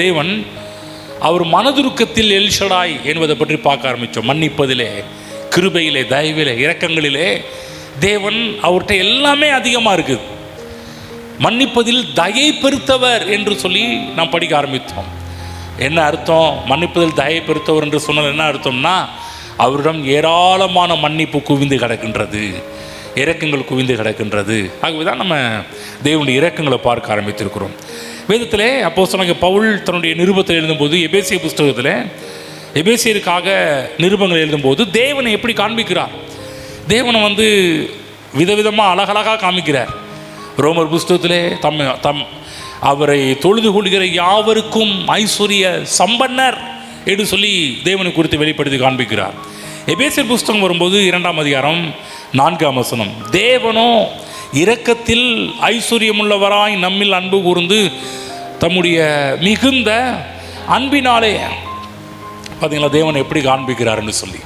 தேவன் அவர் மனதுருக்கத்தில் எல்ஷடாய் என்பதை பற்றி பார்க்க ஆரம்பித்தோம். மன்னிப்பதிலே, கிருபையிலே, தயவிலே, இரக்கங்களிலே தேவன் அவர்கிட்ட எல்லாமே அதிகமாக இருக்குது. மன்னிப்பதில் தயை பெருத்தவர் என்று சொல்லி நாம் படிக்க ஆரம்பித்தோம். என்ன அர்த்தம்? மன்னிப்பதில் தயை பெருத்தவர் என்று சொன்னால் என்ன அர்த்தம்னா, அவரிடம் ஏராளமான மன்னிப்பு குவிந்து கிடக்கின்றது, இரக்கங்கள் குவிந்து கிடக்கின்றது. ஆகவே தான் நம்ம தேவனுடைய இரக்கங்களை பார்க்க ஆரம்பித்திருக்கிறோம். வேதத்திலே அப்போஸ்தலனாகிய பவுல் தன்னுடைய நிருபத்தில் எழுதும்போது, எபேசிய புஸ்தகத்தில் எபேசியருக்காக நிருபங்கள் எழுதும்போது தேவனை எப்படி காண்பிக்கிறார், தேவனை விதவிதமாக அழகழகாக காமிக்கிறார். ரோமர் புஸ்தகத்திலே அவரை தொழுது கொள்கிற யாவருக்கும் ஐஸ்வர்ய சம்பன்னர் என்று சொல்லி தேவனை குறித்து வெளிப்படுத்தி காண்பிக்கிறார். எபேசியர் புஸ்தகம் வரும்போது 2ஆம் அதிகாரம் 4ஆம் வசனம், தேவனோ இரக்கத்தில் ஐஸ்வர்யமுள்ளவராய் நம்மில் அன்பு கூர்ந்து தம்முடைய மிகுந்த அன்பினாலே, பார்த்தீங்களா தேவனை எப்படி காண்பிக்கிறார் என்று சொல்லி.